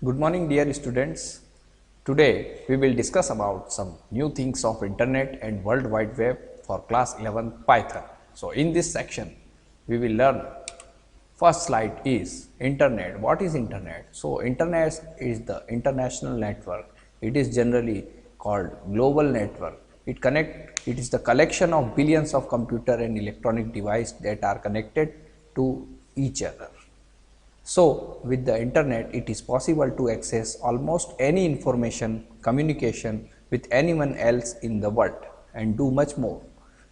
Good morning dear students. Today we will discuss about some new things of internet and World Wide Web for class 11 Python. So in this section we will learn first slide is internet. What is internet? So internet is the international network. It is generally called global network. It is the collection of billions of computer and electronic devices that are connected to each other. So with the internet it is possible to access almost any information, communication with anyone else in the world and do much more.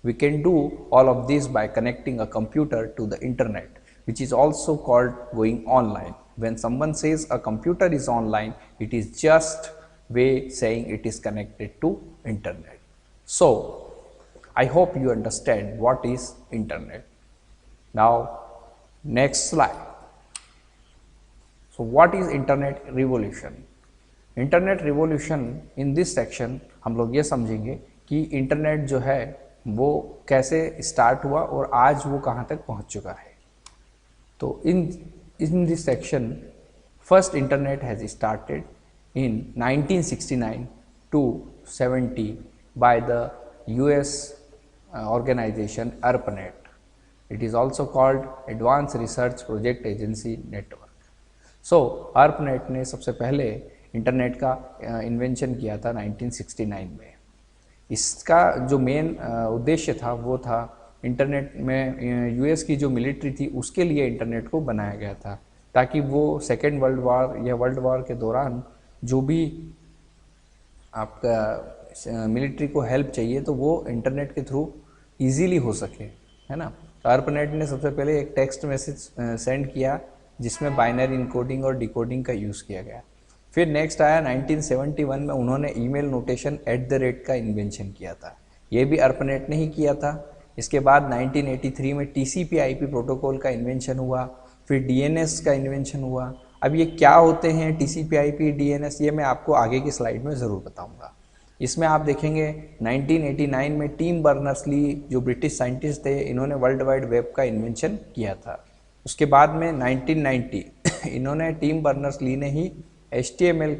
We can do all of this by connecting a computer to the internet, which is also called going online. When someone says a computer is online, it is just way saying it is connected to internet. So I hope you understand what is internet. Now next slide. So what is internet revolution? Internet revolution in this section हम लोग ये समझेंगे कि internet जो है वो कैसे start हुआ और आज वो कहाँ तक पहुँच चुका है. तो in this section first internet has started in 1969 to 70 by the US organization ARPANET. It is also called Advanced Research Project Agency Network. So ARPANET ने सबसे पहले इंटरनेट का इन्वेंशन किया था 1969 में. इसका जो मेन उद्देश्य था वो था इंटरनेट में यूएस की जो मिलिट्री थी उसके लिए इंटरनेट को बनाया गया था, ताकि वो सेकेंड वर्ल्ड वॉर या वर्ल्ड वॉर के दौरान जो भी आपका मिलिट्री को हेल्प चाहिए तो वो इंटरनेट के थ्रू इजीली हो सके, है ना. तो ARPANET ने सबसे पहले एक टेक्स्ट मैसेज सेंड किया जिसमें बाइनरी इनकोडिंग और डिकोडिंग का यूज़ किया गया. फिर नेक्स्ट आया 1971 में उन्होंने ईमेल नोटेशन @ का इन्वेंशन किया था. ये भी ARPANET ने ही किया था. इसके बाद 1983 में TCP/IP प्रोटोकॉल का इन्वेंशन हुआ. फिर DNS का इन्वेंशन हुआ. अब ये क्या होते हैं TCP/IP DNS, ये मैं आपको आगे की स्लाइड में ज़रूर बताऊँगा. इसमें आप देखेंगे 1989 में टिम बर्नर्स-ली जो ब्रिटिश साइंटिस्ट थे, इन्होंने वर्ल्ड वाइड वेब का इन्वेंशन किया था. उसके बाद में 1990 इन्होंने टिम बर्नर्स-ली ने ही HTML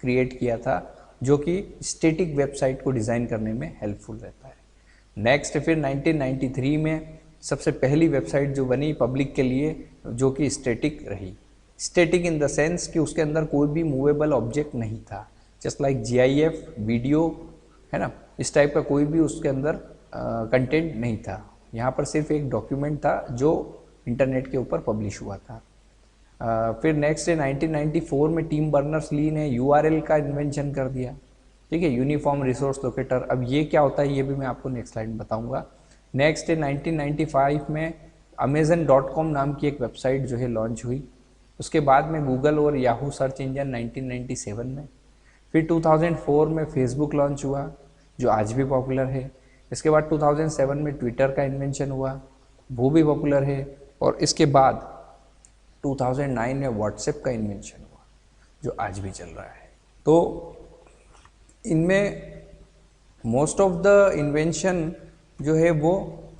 क्रिएट किया था, जो कि स्टैटिक वेबसाइट को डिज़ाइन करने में हेल्पफुल रहता है. नेक्स्ट फिर 1993 में सबसे पहली वेबसाइट जो बनी पब्लिक के लिए, जो कि स्टैटिक रही. स्टैटिक इन द सेंस कि उसके अंदर कोई भी मूवेबल ऑब्जेक्ट नहीं था, जस्ट लाइक GIF वीडियो, है ना, इस टाइप का कोई भी उसके अंदर कंटेंट नहीं था. यहाँ पर सिर्फ एक डॉक्यूमेंट था जो इंटरनेट के ऊपर पब्लिश हुआ था. फिर नेक्स्ट है 1994 में टिम बर्नर्स-ली ने URL का इन्वेंशन कर दिया. ठीक है, यूनिफॉर्म रिसोर्स लोकेटर. अब ये क्या होता है ये भी मैं आपको नेक्स्ट स्लाइड में बताऊंगा. नेक्स्ट है 1995 में Amazon.com नाम की एक वेबसाइट जो है लॉन्च हुई. उसके बाद में गूगल और याहू सर्च इंजन 1997 में. फिर 2004 में फेसबुक लॉन्च हुआ जो आज भी पॉपुलर है. इसके बाद 2007 में ट्विटर का इन्वेंशन हुआ, वो भी पॉपुलर है. और इसके बाद 2009 में व्हाट्सएप का इन्वेंशन हुआ जो आज भी चल रहा है. तो इनमें मोस्ट ऑफ द इन्वेंशन जो है वो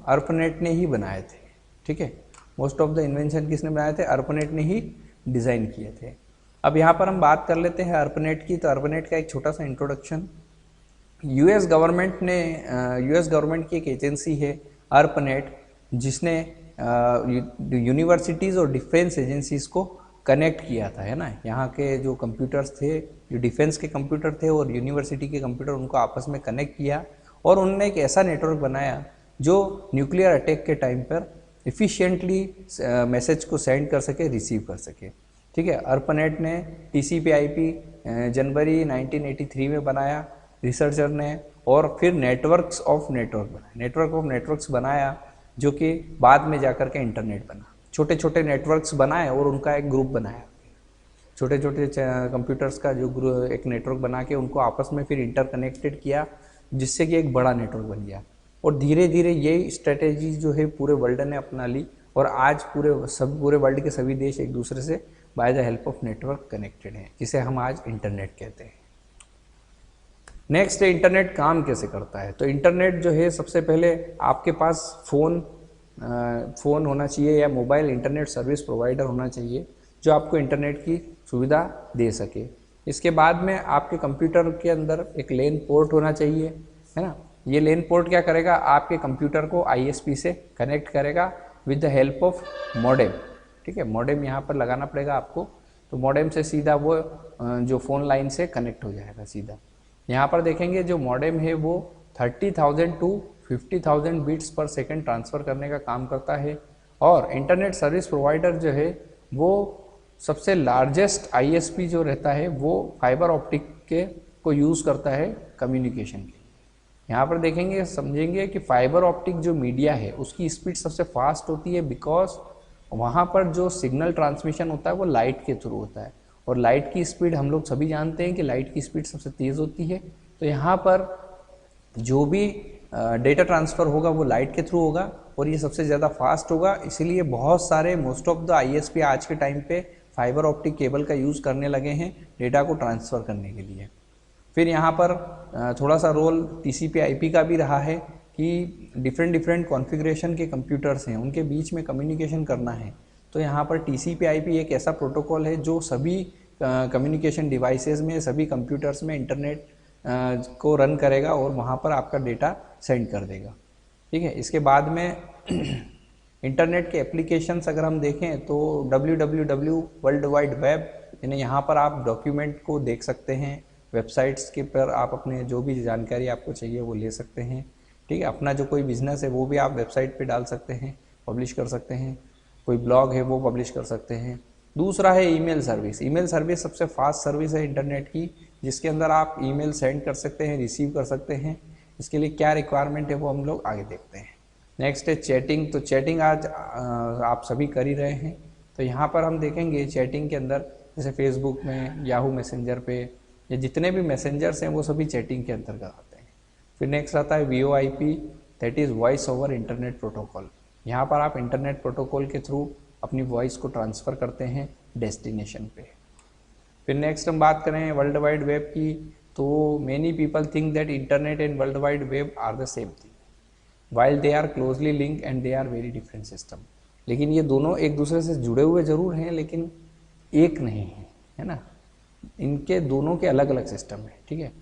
ARPANET ने ही बनाए थे. ठीक है, मोस्ट ऑफ द इन्वेंशन किसने बनाए थे? ARPANET ने ही डिज़ाइन किए थे. अब यहाँ पर हम बात कर लेते हैं ARPANET की. तो ARPANET का एक छोटा सा इंट्रोडक्शन. यूएस गवर्नमेंट की एक एजेंसी है ARPANET, जिसने यूनिवर्सिटीज़ और डिफेंस एजेंसीज़ को कनेक्ट किया था, है ना. यहाँ के जो कंप्यूटर्स थे, जो डिफेंस के कंप्यूटर थे और यूनिवर्सिटी के कंप्यूटर, उनको आपस में कनेक्ट किया और उन्होंने एक ऐसा नेटवर्क बनाया जो न्यूक्लियर अटैक के टाइम पर एफिशिएंटली मैसेज को सेंड कर सके, रिसीव कर सके. ठीक है, ARPANET ने TCP/IP जनवरी 1983 में बनाया रिसर्चर ने, और फिर नेटवर्क ऑफ नेटवर्क्स बनाया जो कि बाद में जाकर के इंटरनेट बना. छोटे छोटे नेटवर्क्स बनाए और उनका एक ग्रुप बनाया. छोटे छोटे कंप्यूटर्स का जो एक नेटवर्क बना के उनको आपस में फिर इंटरकनेक्टेड किया, जिससे कि एक बड़ा नेटवर्क बन गया. और धीरे धीरे ये स्ट्रेटेजी जो है पूरे वर्ल्ड ने अपना ली और आज पूरे वर्ल्ड के सभी देश एक दूसरे से by the help of network connected हैं, जिसे हम आज इंटरनेट कहते हैं. नेक्स्ट है इंटरनेट काम कैसे करता है. तो इंटरनेट जो है सबसे पहले आपके पास फ़ोन होना चाहिए या मोबाइल इंटरनेट सर्विस प्रोवाइडर होना चाहिए जो आपको इंटरनेट की सुविधा दे सके। इसके बाद में आपके कंप्यूटर के अंदर एक लेन पोर्ट होना चाहिए, है ना। ये लेन पोर्ट क्या करेगा, आपके कंप्यूटर को ISP से कनेक्ट करेगा with the help of modem. ठीक है, मॉडेम यहाँ पर लगाना पड़ेगा आपको, तो मॉडेम से सीधा वो जो फ़ोन लाइन से कनेक्ट हो जाएगा सीधा। यहाँ पर देखेंगे जो मॉडेम है वो 30,000 टू 50,000 बिट्स पर सेकेंड ट्रांसफ़र करने का काम करता है। और इंटरनेट सर्विस प्रोवाइडर जो है वो सबसे लार्जेस्ट ISP जो रहता है वो फाइबर ऑप्टिक के को यूज़ करता है कम्युनिकेशन के। यहाँ पर देखेंगे समझेंगे कि फाइबर ऑप्टिक जो मीडिया है उसकी स्पीड सबसे फास्ट होती है, बिकॉज वहाँ पर जो सिग्नल ट्रांसमिशन होता है वो लाइट के थ्रू होता है, और लाइट की स्पीड हम लोग सभी जानते हैं कि लाइट की स्पीड सबसे तेज़ होती है। तो यहाँ पर जो भी डेटा ट्रांसफ़र होगा वो लाइट के थ्रू होगा और ये सबसे ज़्यादा फास्ट होगा। इसीलिए बहुत सारे मोस्ट ऑफ द ISP आज के टाइम पे फाइबर ऑप्टिक केबल का यूज़ करने लगे हैं डेटा को ट्रांसफ़र करने के लिए। फिर यहाँ पर थोड़ा सा रोल TCP/IP का भी रहा है कि डिफरेंट कॉन्फ़िगरेशन के कंप्यूटर्स हैं, उनके बीच में कम्युनिकेशन करना है। तो यहाँ पर TCP/IP एक ऐसा प्रोटोकॉल है जो सभी कम्युनिकेशन डिवाइसेस में, सभी कंप्यूटर्स में इंटरनेट को रन करेगा और वहाँ पर आपका डेटा सेंड कर देगा। ठीक है, इसके बाद में इंटरनेट के एप्लीकेशंस अगर हम देखें तो www वर्ल्ड वाइड वेब, यानी यहाँ पर आप डॉक्यूमेंट को देख सकते हैं, वेबसाइट्स के पर आप अपने जो भी जानकारी आपको चाहिए वो ले सकते हैं। ठीक है, अपना जो कोई बिजनेस है वो भी आप वेबसाइट पे डाल सकते हैं, पब्लिश कर सकते हैं, कोई ब्लॉग है वो पब्लिश कर सकते हैं। दूसरा है ईमेल सर्विस। ईमेल सर्विस सबसे फास्ट सर्विस है इंटरनेट की, जिसके अंदर आप ईमेल सेंड कर सकते हैं, रिसीव कर सकते हैं। इसके लिए क्या रिक्वायरमेंट है वो हम लोग आगे देखते हैं। नेक्स्ट है चैटिंग। तो चैटिंग आज आप सभी कर ही रहे हैं, तो यहाँ पर हम देखेंगे चैटिंग के अंदर जैसे फेसबुक में, याहू मैसेंजर पे, या जितने भी मैसेंजर्स हैं वो सभी चैटिंग के अंतर्गत आते हैं। फिर नेक्स्ट आता है VoIP, that is voice over internet protocol. यहाँ पर आप इंटरनेट प्रोटोकॉल के थ्रू अपनी वॉइस को ट्रांसफ़र करते हैं डेस्टिनेशन पे। फिर नेक्स्ट हम बात करें वर्ल्ड वाइड वेब की, तो many people think that internet and world wide web are the same thing while they are closely link and they are very different system. लेकिन ये दोनों एक दूसरे से जुड़े हुए जरूर हैं लेकिन एक नहीं है ना, इनके दोनों के अलग अलग सिस्टम है। ठीक है,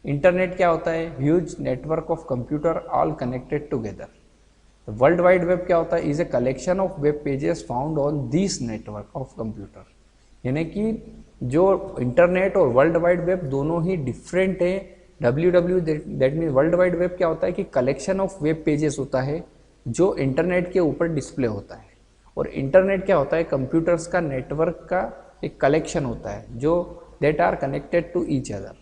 इंटरनेट क्या होता है, huge network of computer all connected together. World wide web क्या होता है, is a collection of web pages found on this network of computer. यानी कि जो इंटरनेट और वर्ल्ड वाइड वेब दोनों ही डिफरेंट है। www that mean world wide web क्या होता है कि कलेक्शन ऑफ वेब पेजेस होता है जो इंटरनेट के ऊपर डिस्प्ले होता है, और इंटरनेट क्या होता है कंप्यूटर्स का नेटवर्क का एक कलेक्शन होता है जो that are connected to each other.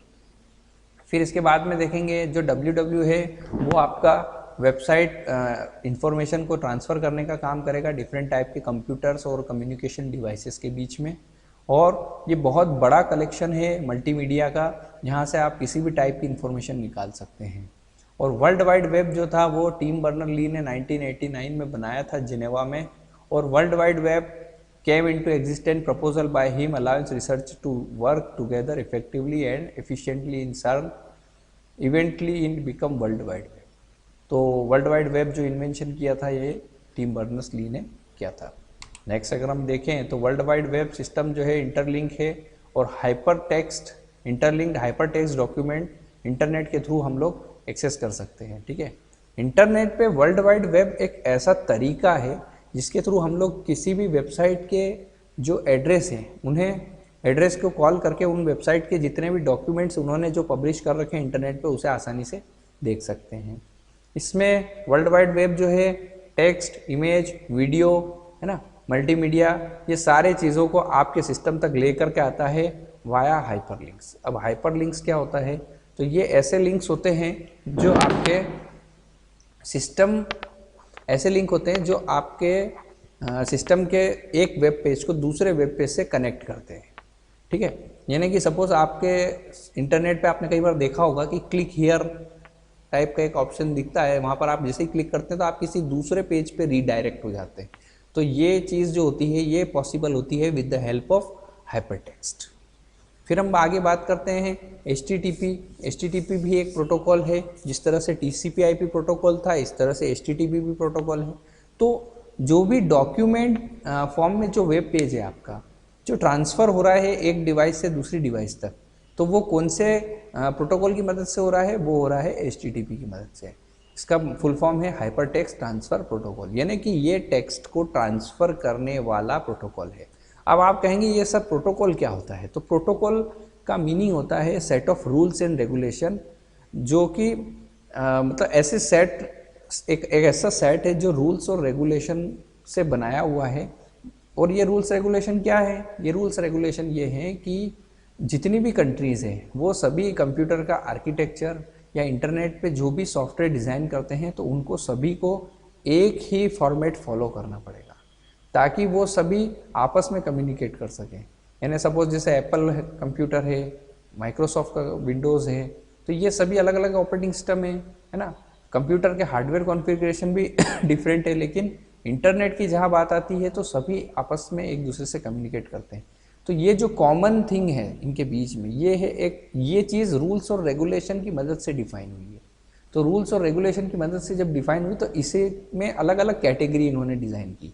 फिर इसके बाद में देखेंगे जो www है वो आपका वेबसाइट इंफॉर्मेशन को ट्रांसफ़र करने का काम करेगा डिफरेंट टाइप के कंप्यूटर्स और कम्युनिकेशन डिवाइसेस के बीच में, और ये बहुत बड़ा कलेक्शन है मल्टीमीडिया का, जहाँ से आप किसी भी टाइप की इंफॉर्मेशन निकाल सकते हैं। और वर्ल्ड वाइड वेब जो था वो टिम बर्नर-ली ने 1989 में बनाया था जिनेवा में, और world wide web came into existence proposal by him allows research to work together effectively and efficiently in CERN, eventually in become world wide web। तो वर्ल्ड वाइड वेब जो इन्वेंशन किया था ये टिम बर्नर्स-ली ने किया था। Next अगर हम देखें तो वर्ल्ड वाइड वेब सिस्टम जो है इंटरलिंक है, और hyper text interlinked hyper text document internet के थ्रू हम लोग एक्सेस कर सकते हैं। ठीक है, इंटरनेट पे वर्ल्ड वाइड वेब एक ऐसा तरीका है जिसके थ्रू हम लोग किसी भी वेबसाइट के जो एड्रेस हैं उन्हें एड्रेस को कॉल करके उन वेबसाइट के जितने भी डॉक्यूमेंट्स उन्होंने जो पब्लिश कर रखे हैं इंटरनेट पे उसे आसानी से देख सकते हैं। इसमें वर्ल्ड वाइड वेब जो है टेक्स्ट, इमेज, वीडियो, है ना, मल्टीमीडिया, ये सारे चीज़ों को आपके सिस्टम तक लेकर के आता है वाया हाइपरलिंक्स। अब हाइपरलिंक्स क्या होता है, तो ये ऐसे लिंक्स होते हैं जो आपके सिस्टम ऐसे लिंक होते हैं जो आपके सिस्टम के एक वेब पेज को दूसरे वेब पेज से कनेक्ट करते हैं। ठीक है, यानी कि सपोज आपके इंटरनेट पे आपने कई बार देखा होगा कि क्लिक हियर टाइप का एक ऑप्शन दिखता है, वहाँ पर आप जैसे ही क्लिक करते हैं तो आप किसी दूसरे पेज पे रीडायरेक्ट हो जाते हैं। तो ये चीज़ जो होती है ये पॉसिबल होती है with the help of hypertext. फिर हम आगे बात करते हैं HTTP। HTTP भी एक प्रोटोकॉल है, जिस तरह से TCP/IP प्रोटोकॉल था इस तरह से HTTP भी प्रोटोकॉल है। तो जो भी डॉक्यूमेंट फॉर्म में जो वेब पेज है आपका, जो ट्रांसफ़र हो रहा है एक डिवाइस से दूसरी डिवाइस तक, तो वो कौन से प्रोटोकॉल की मदद से हो रहा है? वो हो रहा है HTTP की मदद से। इसका फुल फॉर्म है हाइपर टेक्स्ट ट्रांसफ़र प्रोटोकॉल, यानी कि ये टेक्स्ट को ट्रांसफ़र करने वाला प्रोटोकॉल है। अब आप कहेंगे ये सब प्रोटोकॉल क्या होता है? तो प्रोटोकॉल का मीनिंग होता है set of rules and regulation, जो कि मतलब ऐसे सेट, एक ऐसा सेट है जो रूल्स और रेगुलेशन से बनाया हुआ है। और ये रूल्स रेगुलेशन क्या है? ये रूल्स रेगुलेशन ये हैं कि जितनी भी कंट्रीज़ हैं वो सभी कंप्यूटर का आर्किटेक्चर या इंटरनेट पे जो भी सॉफ्टवेयर डिज़ाइन करते हैं तो उनको सभी को एक ही फॉर्मेट फॉलो करना पड़ेगा, ताकि वो सभी आपस में कम्युनिकेट कर सकें। यानी सपोज जैसे एप्पल कंप्यूटर है, माइक्रोसॉफ्ट का विंडोज़ है, तो ये सभी अलग अलग ऑपरेटिंग सिस्टम है ना। कंप्यूटर के हार्डवेयर कॉन्फ़िगरेशन भी डिफरेंट है, लेकिन इंटरनेट की जहाँ बात आती है तो सभी आपस में एक दूसरे से कम्युनिकेट करते हैं। तो ये जो कॉमन थिंग है इनके बीच में, ये है एक, ये चीज़ रूल्स और रेगुलेशन की मदद से डिफाइन हुई है। तो रूल्स और रेगुलेशन की मदद से जब डिफाइन हुई तो इसे में अलग अलग कैटेगरी इन्होंने डिज़ाइन की।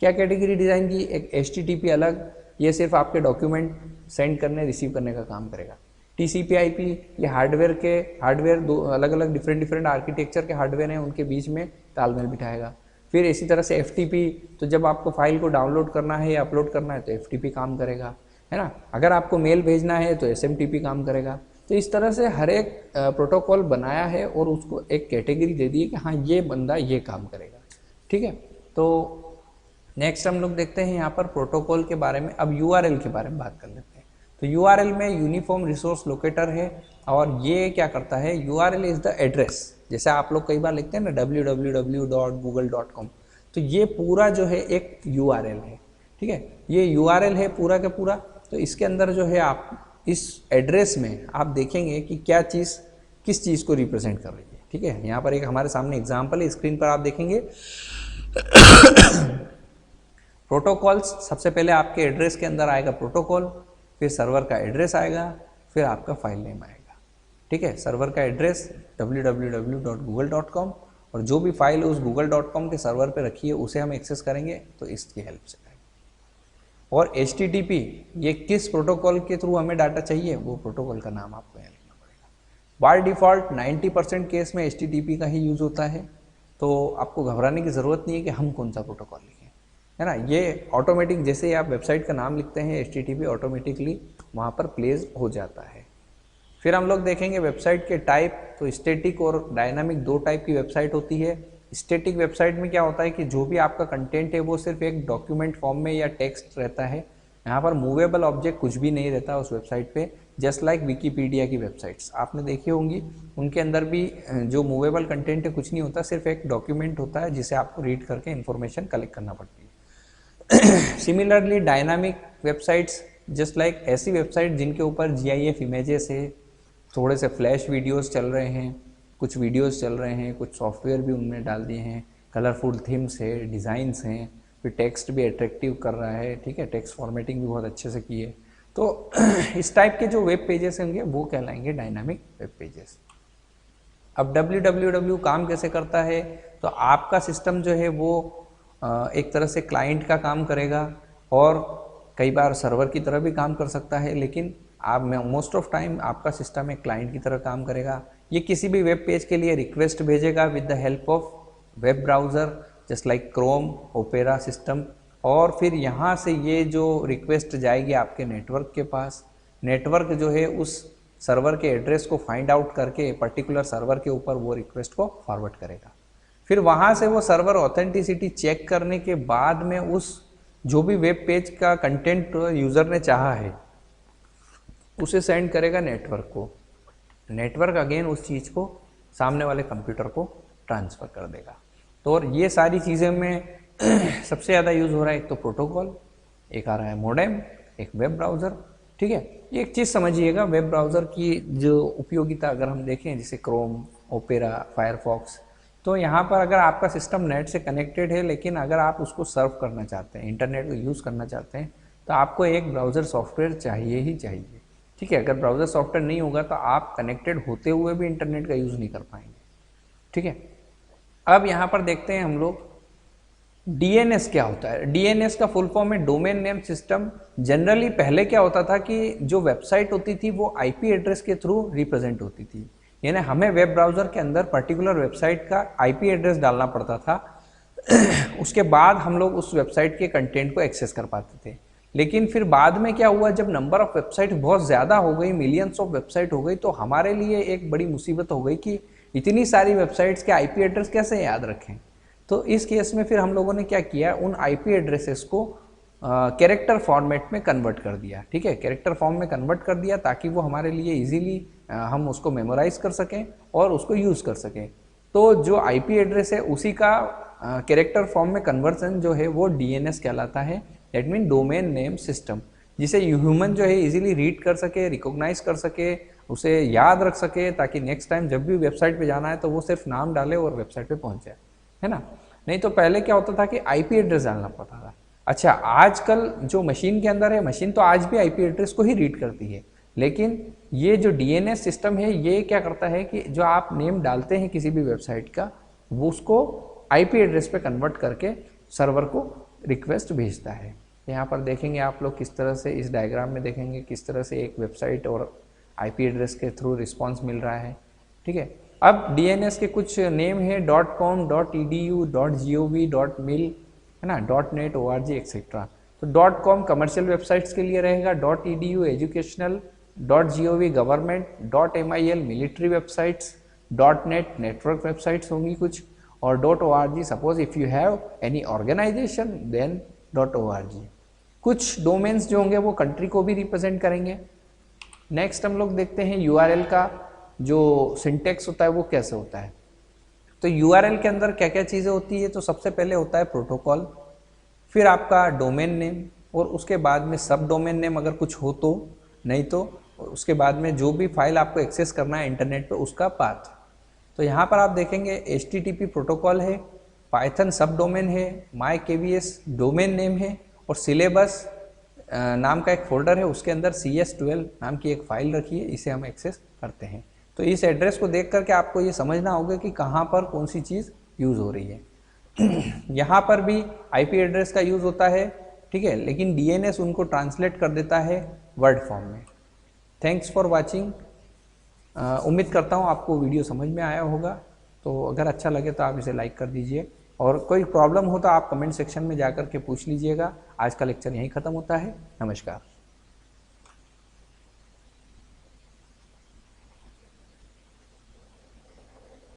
क्या कैटेगरी डिज़ाइन की? एक HTTP अलग, ये सिर्फ आपके डॉक्यूमेंट सेंड करने रिसीव करने का काम करेगा। TCP/IP ये हार्डवेयर दो अलग अलग डिफरेंट आर्किटेक्चर के हार्डवेयर हैं, उनके बीच में तालमेल बिठाएगा। फिर इसी तरह से FTP, तो जब आपको फाइल को डाउनलोड करना है या अपलोड करना है तो FTP काम करेगा, है ना। अगर आपको मेल भेजना है तो SMTP काम करेगा। तो इस तरह से हर एक प्रोटोकॉल बनाया है और उसको एक कैटेगरी दे दी है कि हाँ ये बंदा ये काम करेगा, ठीक है। तो नेक्स्ट हम लोग देखते हैं यहाँ पर प्रोटोकॉल के बारे में। अब URL के बारे में बात कर लेते हैं। तो URL में यूनिफॉर्म रिसोर्स लोकेटर है, और ये क्या करता है? URL is the address. जैसे आप लोग कई बार लिखते हैं ना www.google.com, तो ये पूरा जो है एक URL है, ठीक है। ये URL है पूरा का पूरा। तो इसके अंदर जो है आप इस एड्रेस में आप देखेंगे कि क्या चीज़ किस चीज़ को रिप्रेजेंट कर रही है, ठीक है। यहाँ पर एक हमारे सामने एग्जाम्पल है, स्क्रीन पर आप देखेंगे। प्रोटोकॉल्स, सबसे पहले आपके एड्रेस के अंदर आएगा प्रोटोकॉल, फिर सर्वर का एड्रेस आएगा, फिर आपका फाइल नेम आएगा, ठीक है। सर्वर का एड्रेस www.google.com, और जो भी फाइल उस google.com के सर्वर पे रखी है उसे हम एक्सेस करेंगे तो इसकी हेल्प से करेंगे। और HTTP ये किस प्रोटोकॉल के थ्रू हमें डाटा चाहिए, वो प्रोटोकॉल का नाम आपको यहाँ लिखना पड़ेगा। बाय डिफ़ॉल्ट 90% केस में HTTP का ही यूज़ होता है, तो आपको घबराने की ज़रूरत नहीं है कि हम कौन सा प्रोटोकॉल लिखें, है ना। ये ऑटोमेटिक, जैसे ही आप वेबसाइट का नाम लिखते हैं HTTP ऑटोमेटिकली वहाँ पर प्लेस हो जाता है। फिर हम लोग देखेंगे वेबसाइट के टाइप। तो स्टैटिक और डायनामिक दो टाइप की वेबसाइट होती है। स्टैटिक वेबसाइट में क्या होता है कि जो भी आपका कंटेंट है वो सिर्फ एक डॉक्यूमेंट फॉर्म में या टेक्स्ट रहता है। यहाँ पर मूवेबल ऑब्जेक्ट कुछ भी नहीं रहता उस वेबसाइट पे, जस्ट लाइक विकीपीडिया की वेबसाइट्स आपने देखी होंगी, उनके अंदर भी जो मूवेबल कंटेंट है कुछ नहीं होता, सिर्फ एक डॉक्यूमेंट होता है जिसे आपको रीड करके इन्फॉर्मेशन कलेक्ट करना पड़ती है। Similarly dynamic websites just like ऐसी वेबसाइट जिनके ऊपर GIF इमेजेस है, थोड़े से फ्लैश वीडियोस चल रहे हैं, कुछ वीडियोस चल रहे हैं, कुछ सॉफ्टवेयर भी उनमें डाल दिए हैं, कलरफुल थीम्स है, डिज़ाइंस हैं, फिर टेक्स्ट भी अट्रैक्टिव कर रहा है, ठीक है, टेक्स्ट फॉर्मेटिंग भी बहुत अच्छे से की है। तो इस टाइप के जो वेब पेजेस होंगे वो कहलाएंगे डायनामिक वेब पेजेस। अब www काम कैसे करता है? तो आपका सिस्टम जो है वो एक तरह से क्लाइंट का काम करेगा, और कई बार सर्वर की तरह भी काम कर सकता है, लेकिन आप मोस्ट ऑफ टाइम आपका सिस्टम एक क्लाइंट की तरह काम करेगा। ये किसी भी वेब पेज के लिए रिक्वेस्ट भेजेगा with the help of web browser just like Chrome, opera system, और फिर यहाँ से ये जो रिक्वेस्ट जाएगी आपके नेटवर्क के पास। नेटवर्क जो है उस सर्वर के एड्रेस को फाइंड आउट करके पर्टिकुलर सर्वर के ऊपर वो रिक्वेस्ट को फॉरवर्ड करेगा। फिर वहाँ से वो सर्वर ऑथेंटिसिटी चेक करने के बाद में उस जो भी वेब पेज का कंटेंट यूज़र ने चाहा है उसे सेंड करेगा नेटवर्क को। नेटवर्क अगेन उस चीज़ को सामने वाले कंप्यूटर को ट्रांसफ़र कर देगा। तो और ये सारी चीज़ें में सबसे ज़्यादा यूज़ हो रहा है एक तो प्रोटोकॉल, एक आ रहा है मोडेम, एक वेब ब्राउज़र, ठीक है। ये एक चीज़ समझिएगा, वेब ब्राउज़र की जो उपयोगिता अगर हम देखें जैसे क्रोम, ओपेरा, फायरफॉक्स, तो यहाँ पर अगर आपका सिस्टम नेट से कनेक्टेड है लेकिन अगर आप उसको सर्व करना चाहते हैं, इंटरनेट को यूज़ करना चाहते हैं, तो आपको एक ब्राउज़र सॉफ्टवेयर चाहिए ही चाहिए, ठीक है। अगर ब्राउज़र सॉफ्टवेयर नहीं होगा तो आप कनेक्टेड होते हुए भी इंटरनेट का यूज़ नहीं कर पाएंगे, ठीक है। अब यहाँ पर देखते हैं हम लोग डीएनएस क्या होता है? डीएनएस का फुल फॉर्म है डोमेन नेम सिस्टम। जनरली पहले क्या होता था कि जो वेबसाइट होती थी वो आईपी एड्रेस के थ्रू रिप्रेजेंट होती थी, यानी हमें वेब ब्राउज़र के अंदर पर्टिकुलर वेबसाइट का आईपी एड्रेस डालना पड़ता था उसके बाद हम लोग उस वेबसाइट के कंटेंट को एक्सेस कर पाते थे। लेकिन फिर बाद में क्या हुआ, जब नंबर ऑफ़ वेबसाइट बहुत ज़्यादा हो गई, मिलियंस ऑफ वेबसाइट हो गई, तो हमारे लिए एक बड़ी मुसीबत हो गई कि इतनी सारी वेबसाइट्स के आईपी एड्रेस कैसे याद रखें। तो इस केस में फिर हम लोगों ने क्या किया, उन आईपी एड्रेसेस को कैरेक्टर फॉर्मेट में कन्वर्ट कर दिया। ठीक है, कैरेक्टर फॉर्म में कन्वर्ट कर दिया ताकि वो हमारे लिए इजीली हम उसको मेमोराइज कर सकें और उसको यूज़ कर सकें। तो जो आईपी एड्रेस है उसी का कैरेक्टर फॉर्म में कन्वर्जन जो है वो डीएनएस कहलाता है, that mean domain name system, जिसे ह्यूमन जो है इजीली रीड कर सके, रिकॉग्नाइज कर सके, उसे याद रख सके, ताकि नेक्स्ट टाइम जब भी वेबसाइट पे जाना है तो वो सिर्फ नाम डाले और वेबसाइट पे पहुंच जाए, है ना। नहीं तो पहले क्या होता था कि आईपी एड्रेस डालना पड़ता था। अच्छा, आजकल जो मशीन के अंदर है, मशीन तो आज भी आईपी एड्रेस को ही रीड करती है, लेकिन ये जो डीएनएस सिस्टम है ये क्या करता है कि जो आप नेम डालते हैं किसी भी वेबसाइट का, वो उसको आईपी एड्रेस पे कन्वर्ट करके सर्वर को रिक्वेस्ट भेजता है। यहाँ पर देखेंगे आप लोग किस तरह से, इस डायग्राम में देखेंगे किस तरह से एक वेबसाइट और आईपी एड्रेस के थ्रू रिस्पॉन्स मिल रहा है। ठीक है, अब डीएनएस के कुछ नेम है .com, .edu, .gov, .mil, है ना, .net, org एक्सेट्रा। तो .com कमर्शियल वेबसाइट्स के लिए रहेगा, .edu educational, .gov government, .mil military websites, .net network websites होंगी कुछ, और .org suppose if you have any organisation then .org। कुछ डोमेन्स जो होंगे वो कंट्री को भी रिप्रेजेंट करेंगे। नेक्स्ट हम लोग देखते हैं यूआरएल का जो सिंटेक्स होता है वो कैसे होता है। तो यूआरएल के अंदर क्या क्या चीज़ें होती है, तो सबसे पहले होता है प्रोटोकॉल, फिर आपका डोमेन नेम, और उसके बाद में सब डोमेन नेम अगर कुछ हो तो, नहीं तो उसके बाद में जो भी फाइल आपको एक्सेस करना है इंटरनेट पे उसका पाथ। तो यहाँ पर आप देखेंगे HTTP प्रोटोकॉल है, पाइथन सब डोमेन है, MyKBS डोमेन नेम है, और सिलेबस नाम का एक फोल्डर है, उसके अंदर CS12 नाम की एक फाइल रखी है, इसे हम एक्सेस करते हैं। तो इस एड्रेस को देख करके आपको ये समझना होगा कि कहाँ पर कौन सी चीज़ यूज़ हो रही है। यहाँ पर भी आईपी एड्रेस का यूज़ होता है, ठीक है, लेकिन डीएनएस उनको ट्रांसलेट कर देता है वर्ड फॉर्म में। Thanks for watching. उम्मीद करता हूँ आपको वीडियो समझ में आया होगा। तो अगर अच्छा लगे तो आप इसे लाइक कर दीजिए, और कोई प्रॉब्लम हो तो आप कमेंट सेक्शन में जाकर के पूछ लीजिएगा। आज का लेक्चर यहीं ख़त्म होता है। नमस्कार।